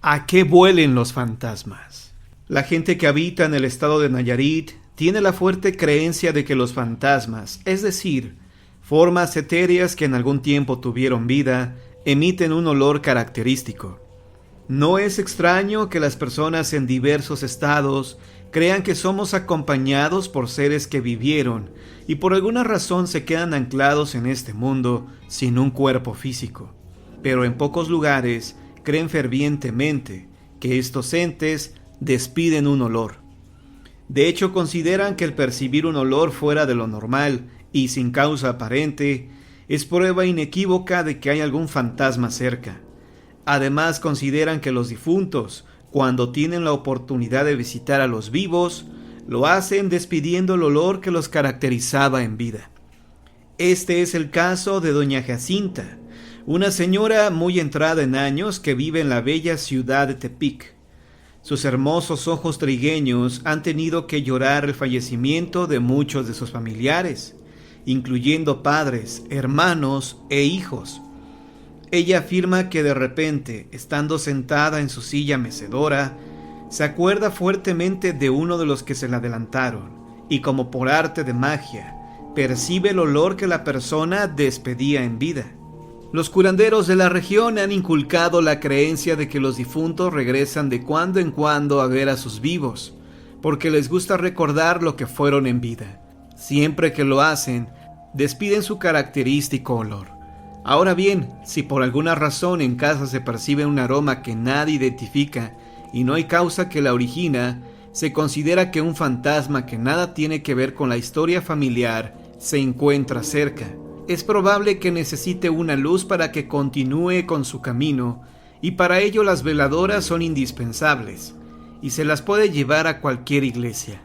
¿A qué vuelen los fantasmas? La gente que habita en el estado de Nayarit tiene la fuerte creencia de que los fantasmas, es decir, formas etéreas que en algún tiempo tuvieron vida, emiten un olor característico. No es extraño que las personas en diversos estados crean que somos acompañados por seres que vivieron y por alguna razón se quedan anclados en este mundo sin un cuerpo físico. Pero en pocos lugares creen fervientemente que estos entes despiden un olor. De hecho, consideran que el percibir un olor fuera de lo normal y sin causa aparente es prueba inequívoca de que hay algún fantasma cerca. Además, consideran que los difuntos, cuando tienen la oportunidad de visitar a los vivos, lo hacen despidiendo el olor que los caracterizaba en vida. Este es el caso de doña Jacinta, una señora muy entrada en años que vive en la bella ciudad de Tepic. Sus hermosos ojos trigueños han tenido que llorar el fallecimiento de muchos de sus familiares, incluyendo padres, hermanos e hijos. Ella afirma que de repente, estando sentada en su silla mecedora, se acuerda fuertemente de uno de los que se le adelantaron y, como por arte de magia, percibe el olor que la persona despedía en vida. Los curanderos de la región han inculcado la creencia de que los difuntos regresan de cuando en cuando a ver a sus vivos, porque les gusta recordar lo que fueron en vida. Siempre que lo hacen, despiden su característico olor. Ahora bien, si por alguna razón en casa se percibe un aroma que nadie identifica y no hay causa que la origina, se considera que un fantasma que nada tiene que ver con la historia familiar se encuentra cerca. Es probable que necesite una luz para que continúe con su camino, y para ello las veladoras son indispensables, y se las puede llevar a cualquier iglesia.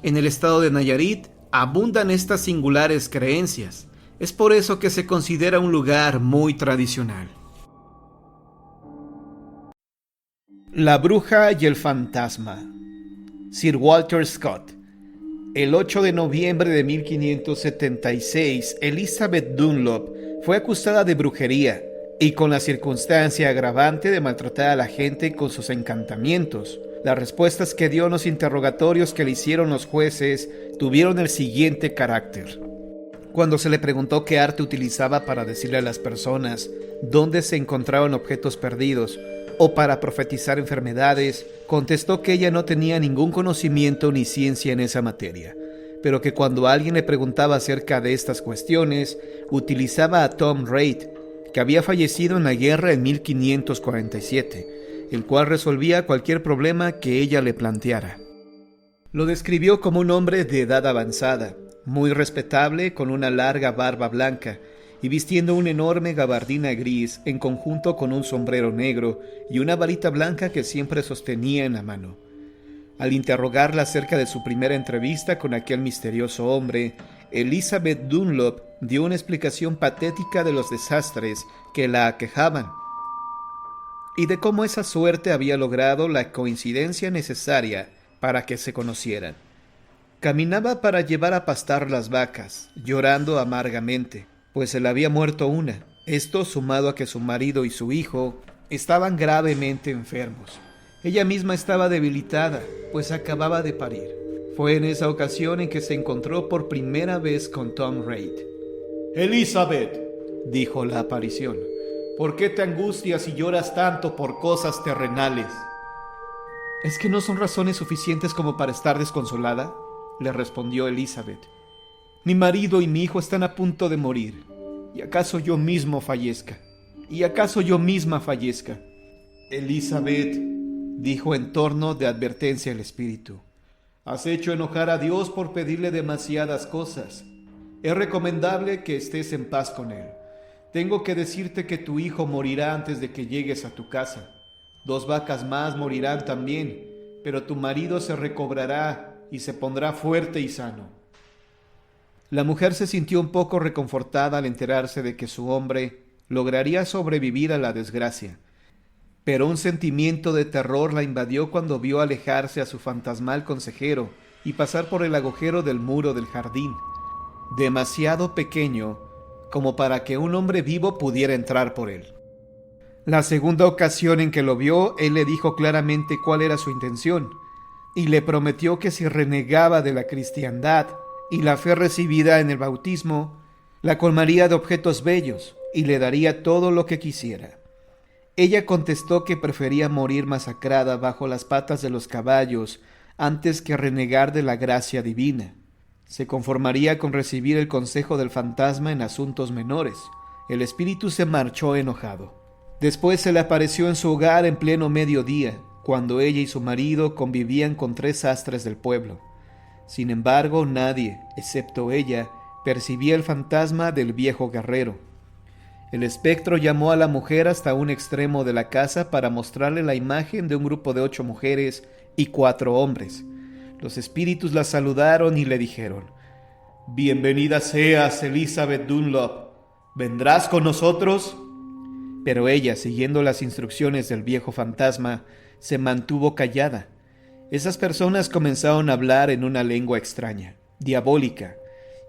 En el estado de Nayarit abundan estas singulares creencias. Es por eso que se considera un lugar muy tradicional. La bruja y el fantasma. Sir Walter Scott. El 8 de noviembre de 1576, Elizabeth Dunlop fue acusada de brujería y con la circunstancia agravante de maltratar a la gente con sus encantamientos. Las respuestas que dio en los interrogatorios que le hicieron los jueces tuvieron el siguiente carácter. Cuando se le preguntó qué arte utilizaba para decirle a las personas dónde se encontraban objetos perdidos o para profetizar enfermedades, contestó que ella no tenía ningún conocimiento ni ciencia en esa materia, pero que cuando alguien le preguntaba acerca de estas cuestiones, utilizaba a Tom Reid, que había fallecido en la guerra en 1547, el cual resolvía cualquier problema que ella le planteara. Lo describió como un hombre de edad avanzada, muy respetable, con una larga barba blanca y vistiendo una enorme gabardina gris en conjunto con un sombrero negro y una varita blanca que siempre sostenía en la mano. Al interrogarla acerca de su primera entrevista con aquel misterioso hombre, Elizabeth Dunlop dio una explicación patética de los desastres que la aquejaban y de cómo esa suerte había logrado la coincidencia necesaria para que se conocieran. Caminaba para llevar a pastar las vacas, llorando amargamente, pues se le había muerto una. Esto sumado a que su marido y su hijo estaban gravemente enfermos. Ella misma estaba debilitada, pues acababa de parir. Fue en esa ocasión en que se encontró por primera vez con Tom Reid. «Elizabeth», dijo la aparición, «¿por qué te angustias y lloras tanto por cosas terrenales?» «¿Es que no son razones suficientes como para estar desconsolada?», le respondió Elizabeth. «Mi marido y mi hijo están a punto de morir. ¿Y acaso yo mismo fallezca? ¿Y acaso yo misma fallezca?» «Elizabeth», dijo en tono de advertencia el espíritu, «has hecho enojar a Dios por pedirle demasiadas cosas. Es recomendable que estés en paz con él. Tengo que decirte que tu hijo morirá antes de que llegues a tu casa. 2 vacas más morirán también, pero tu marido se recobrará y se pondrá fuerte y sano». La mujer se sintió un poco reconfortada al enterarse de que su hombre lograría sobrevivir a la desgracia, pero un sentimiento de terror la invadió cuando vio alejarse a su fantasmal consejero y pasar por el agujero del muro del jardín, demasiado pequeño como para que un hombre vivo pudiera entrar por él. La segunda ocasión en que lo vio, él le dijo claramente cuál era su intención, y le prometió que si renegaba de la cristiandad y la fe recibida en el bautismo, la colmaría de objetos bellos y le daría todo lo que quisiera. Ella contestó que prefería morir masacrada bajo las patas de los caballos antes que renegar de la gracia divina. Se conformaría con recibir el consejo del fantasma en asuntos menores. El espíritu se marchó enojado. Después se le apareció en su hogar en pleno mediodía, cuando ella y su marido convivían con 3 sastres del pueblo. Sin embargo, nadie, excepto ella, percibía el fantasma del viejo guerrero. El espectro llamó a la mujer hasta un extremo de la casa para mostrarle la imagen de un grupo de 8 mujeres y 4 hombres. Los espíritus la saludaron y le dijeron: «Bienvenida seas, Elizabeth Dunlop. ¿Vendrás con nosotros?». Pero ella, siguiendo las instrucciones del viejo fantasma, se mantuvo callada. Esas personas comenzaron a hablar en una lengua extraña, diabólica,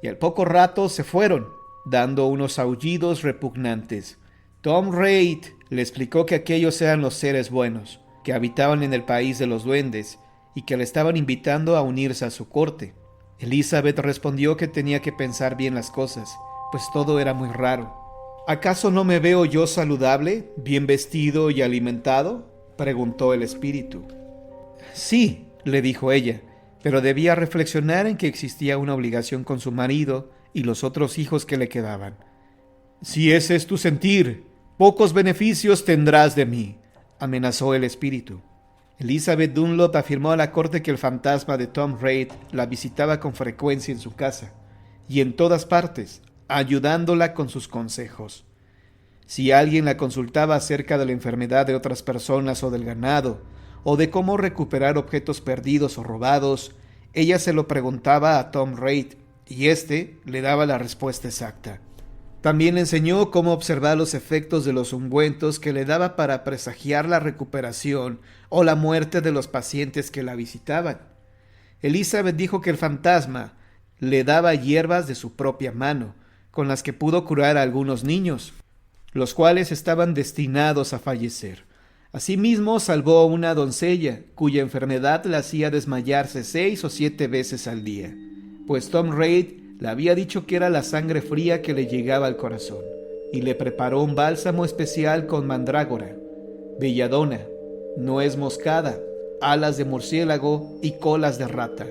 y al poco rato se fueron, dando unos aullidos repugnantes. Tom Reid le explicó que aquellos eran los seres buenos, que habitaban en el país de los duendes, y que le estaban invitando a unirse a su corte. Elizabeth respondió que tenía que pensar bien las cosas, pues todo era muy raro. «¿Acaso no me veo yo saludable, bien vestido y alimentado?», preguntó el espíritu. «Sí», le dijo ella, pero debía reflexionar en que existía una obligación con su marido y los otros hijos que le quedaban. «Si ese es tu sentir, pocos beneficios tendrás de mí», amenazó el espíritu. Elizabeth Dunlop afirmó a la corte que el fantasma de Tom Reid la visitaba con frecuencia en su casa, y en todas partes, ayudándola con sus consejos. Si alguien la consultaba acerca de la enfermedad de otras personas o del ganado, o de cómo recuperar objetos perdidos o robados, ella se lo preguntaba a Tom Reid, y éste le daba la respuesta exacta. También le enseñó cómo observar los efectos de los ungüentos que le daba para presagiar la recuperación o la muerte de los pacientes que la visitaban. Elizabeth dijo que el fantasma le daba hierbas de su propia mano, con las que pudo curar a algunos niños, los cuales estaban destinados a fallecer. Asimismo, salvó a una doncella, cuya enfermedad la hacía desmayarse 6 o 7 veces al día, pues Tom Reid le había dicho que era la sangre fría que le llegaba al corazón, y le preparó un bálsamo especial con mandrágora, belladona, nuez moscada, alas de murciélago y colas de rata.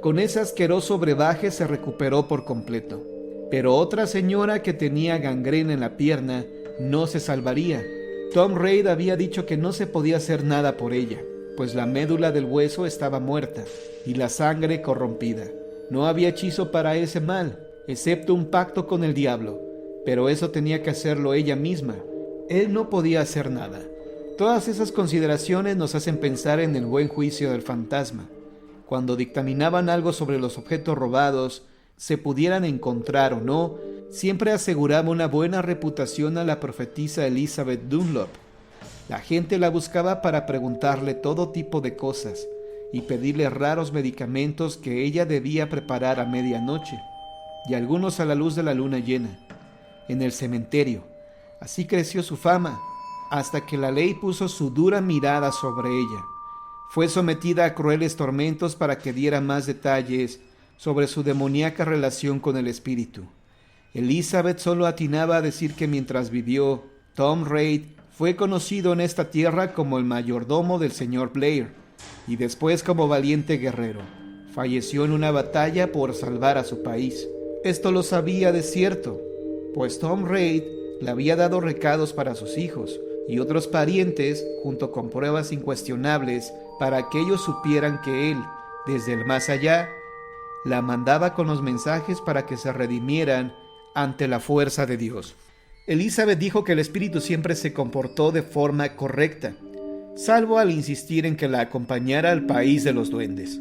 Con ese asqueroso brebaje se recuperó por completo, pero otra señora que tenía gangrena en la pierna no se salvaría. Tom Reid había dicho que no se podía hacer nada por ella, pues la médula del hueso estaba muerta y la sangre corrompida. No había hechizo para ese mal, excepto un pacto con el diablo, pero eso tenía que hacerlo ella misma. Él no podía hacer nada. Todas esas consideraciones nos hacen pensar en el buen juicio del fantasma. Cuando dictaminaban algo sobre los objetos robados, se pudieran encontrar o no, siempre aseguraba una buena reputación a la profetisa Elizabeth Dunlop. La gente la buscaba para preguntarle todo tipo de cosas y pedirle raros medicamentos que ella debía preparar a medianoche, y algunos a la luz de la luna llena, en el cementerio. Así creció su fama, hasta que la ley puso su dura mirada sobre ella. Fue sometida a crueles tormentos para que diera más detalles sobre su demoníaca relación con el espíritu. Elizabeth solo atinaba a decir que mientras vivió, Tom Reid fue conocido en esta tierra como el mayordomo del señor Blair, y después como valiente guerrero. Falleció en una batalla por salvar a su país. Esto lo sabía de cierto, pues Tom Reid le había dado recados para sus hijos y otros parientes, junto con pruebas incuestionables para que ellos supieran que él, desde el más allá, la mandaba con los mensajes para que se redimieran ante la fuerza de Dios. Elizabeth dijo que el espíritu siempre se comportó de forma correcta, salvo al insistir en que la acompañara al país de los duendes.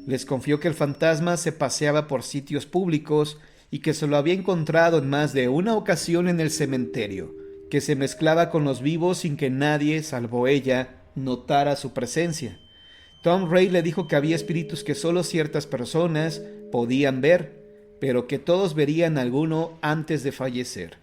Les confió que el fantasma se paseaba por sitios públicos y que se lo había encontrado en más de una ocasión en el cementerio, que se mezclaba con los vivos sin que nadie, salvo ella, notara su presencia. Tom Reid le dijo que había espíritus que solo ciertas personas podían ver, pero que todos verían alguno antes de fallecer.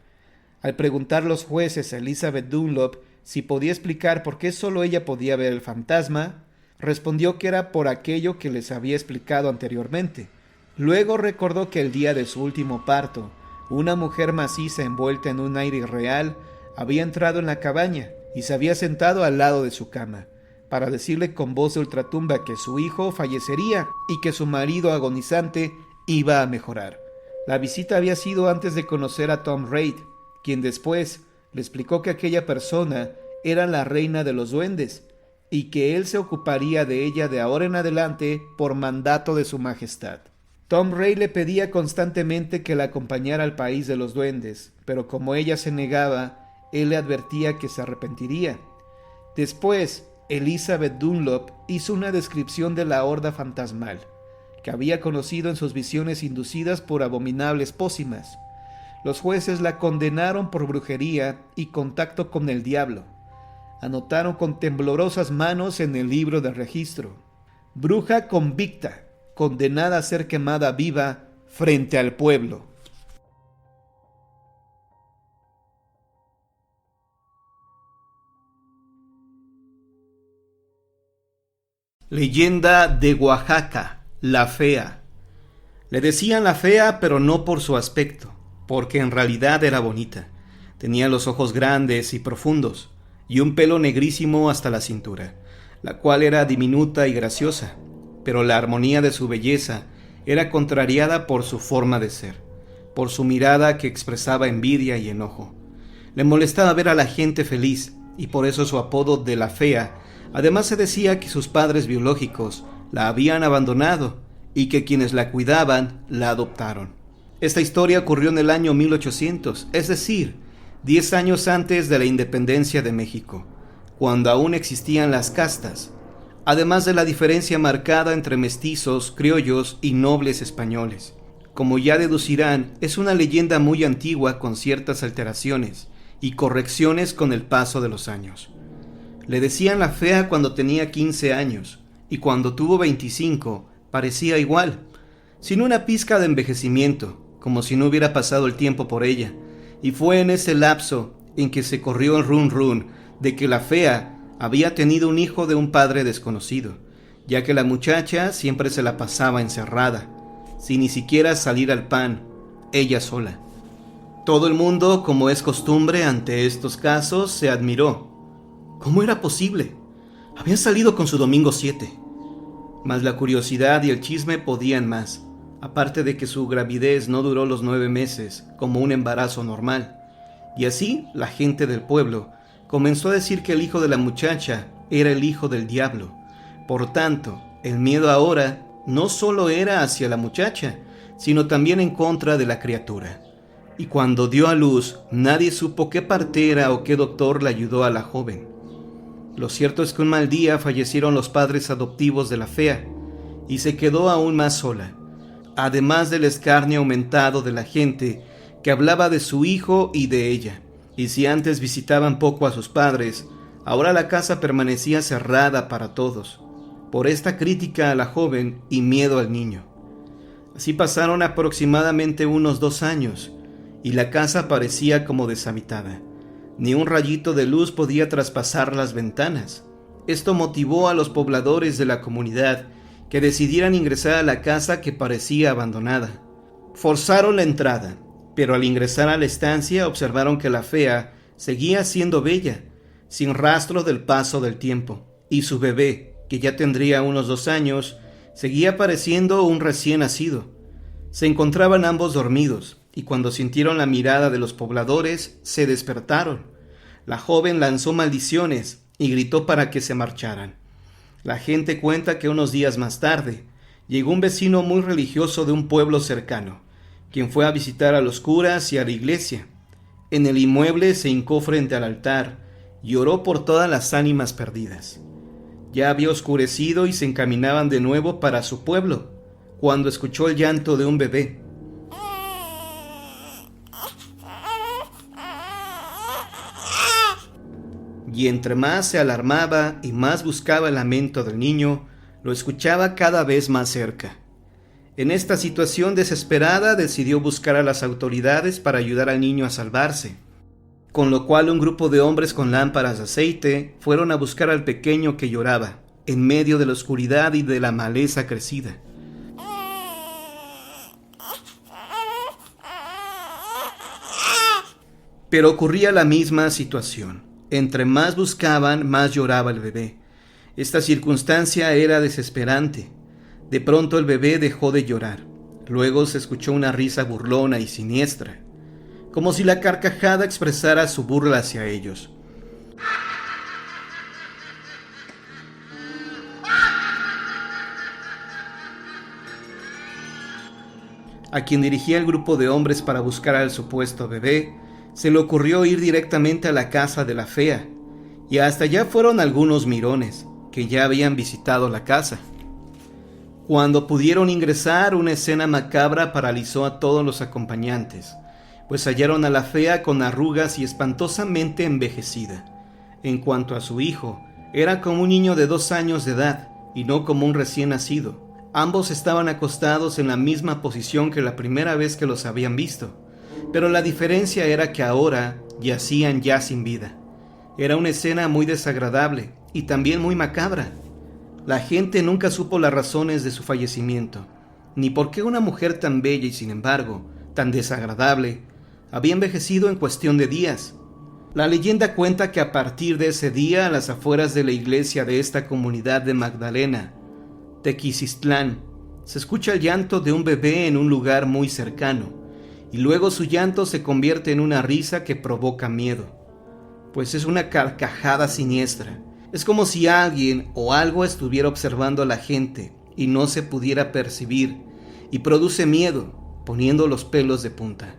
Al preguntar los jueces a Elizabeth Dunlop si podía explicar por qué solo ella podía ver el fantasma, respondió que era por aquello que les había explicado anteriormente. Luego recordó que el día de su último parto, una mujer maciza envuelta en un aire irreal había entrado en la cabaña y se había sentado al lado de su cama, para decirle con voz de ultratumba que su hijo fallecería y que su marido agonizante iba a mejorar. La visita había sido antes de conocer a Tom Reid, quien después le explicó que aquella persona era la reina de los duendes y que él se ocuparía de ella de ahora en adelante por mandato de su majestad. Tom Reid le pedía constantemente que la acompañara al país de los duendes, pero como ella se negaba, él le advertía que se arrepentiría. Después, Elizabeth Dunlop hizo una descripción de la horda fantasmal, que había conocido en sus visiones inducidas por abominables pócimas. Los jueces la condenaron por brujería y contacto con el diablo. Anotaron con temblorosas manos en el libro de registro: bruja convicta, condenada a ser quemada viva frente al pueblo. Leyenda de Oaxaca, la Fea. Le decían la Fea, pero no por su aspecto, porque en realidad era bonita. Tenía los ojos grandes y profundos, y un pelo negrísimo hasta la cintura, la cual era diminuta y graciosa, pero la armonía de su belleza era contrariada por su forma de ser, por su mirada que expresaba envidia y enojo. Le molestaba ver a la gente feliz, y por eso su apodo de la Fea. Además se decía que sus padres biológicos la habían abandonado y que quienes la cuidaban la adoptaron. Esta historia ocurrió en el año 1800, es decir, 10 años antes de la independencia de México, cuando aún existían las castas, además de la diferencia marcada entre mestizos, criollos y nobles españoles. Como ya deducirán, es una leyenda muy antigua con ciertas alteraciones y correcciones con el paso de los años. Le decían la Fea cuando tenía 15 años, y cuando tuvo 25 parecía igual, sin una pizca de envejecimiento, como si no hubiera pasado el tiempo por ella, y fue en ese lapso en que se corrió el run run de que la Fea había tenido un hijo de un padre desconocido, ya que la muchacha siempre se la pasaba encerrada, sin ni siquiera salir al pan, ella sola. Todo el mundo, como es costumbre ante estos casos, se admiró. ¿Cómo era posible? Había salido con su domingo 7. Mas la curiosidad y el chisme podían más, aparte de que su gravidez no duró los 9 meses, como un embarazo normal. Y así, la gente del pueblo comenzó a decir que el hijo de la muchacha era el hijo del diablo. Por tanto, el miedo ahora no solo era hacia la muchacha, sino también en contra de la criatura. Y cuando dio a luz, nadie supo qué partera o qué doctor la ayudó a la joven. Lo cierto es que un mal día fallecieron los padres adoptivos de la Fea, y se quedó aún más sola, además del escarnio aumentado de la gente que hablaba de su hijo y de ella. Y si antes visitaban poco a sus padres, ahora la casa permanecía cerrada para todos, por esta crítica a la joven y miedo al niño. Así pasaron aproximadamente unos 2 años, y la casa parecía como deshabitada. Ni un rayito de luz podía traspasar las ventanas. Esto motivó a los pobladores de la comunidad que decidieran ingresar a la casa que parecía abandonada. Forzaron la entrada, pero al ingresar a la estancia observaron que la Fea seguía siendo bella, sin rastro del paso del tiempo, y su bebé, que ya tendría unos 2 años, seguía pareciendo un recién nacido. Se encontraban ambos dormidos, y cuando sintieron la mirada de los pobladores, se despertaron. La joven lanzó maldiciones y gritó para que se marcharan. La gente cuenta que unos días más tarde, llegó un vecino muy religioso de un pueblo cercano, quien fue a visitar a los curas y a la iglesia. En el inmueble se hincó frente al altar y oró por todas las ánimas perdidas. Ya había oscurecido y se encaminaban de nuevo para su pueblo, cuando escuchó el llanto de un bebé. Y entre más se alarmaba y más buscaba el lamento del niño, lo escuchaba cada vez más cerca. En esta situación desesperada decidió buscar a las autoridades para ayudar al niño a salvarse. con lo cual un grupo de hombres con lámparas de aceite fueron a buscar al pequeño que lloraba, en medio de la oscuridad y de la maleza crecida. Pero ocurría la misma situación. Entre más buscaban, más lloraba el bebé. Esta circunstancia era desesperante. De pronto el bebé dejó de llorar. Luego se escuchó una risa burlona y siniestra, como si la carcajada expresara su burla hacia ellos. A quien dirigía el grupo de hombres para buscar al supuesto bebé, se le ocurrió ir directamente a la casa de la fea, y hasta allá fueron algunos mirones, que ya habían visitado la casa. Cuando pudieron ingresar, una escena macabra paralizó a todos los acompañantes, pues hallaron a la fea con arrugas y espantosamente envejecida. En cuanto a su hijo, era como un niño de 2 años de edad, y no como un recién nacido. Ambos estaban acostados en la misma posición que la primera vez que los habían visto, pero la diferencia era que ahora yacían ya sin vida. Era una escena muy desagradable y también muy macabra. La gente nunca supo las razones de su fallecimiento, ni por qué una mujer tan bella y sin embargo tan desagradable había envejecido en cuestión de días. La leyenda cuenta que a partir de ese día, a las afueras de la iglesia de esta comunidad de Magdalena, Tequisistlán, se escucha el llanto de un bebé en un lugar muy cercano, y luego su llanto se convierte en una risa que provoca miedo, pues es una carcajada siniestra. Es como si alguien o algo estuviera observando a la gente y no se pudiera percibir, y produce miedo, poniendo los pelos de punta.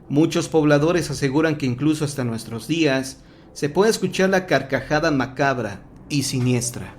Muchos pobladores aseguran que incluso hasta nuestros días se puede escuchar la carcajada macabra y siniestra.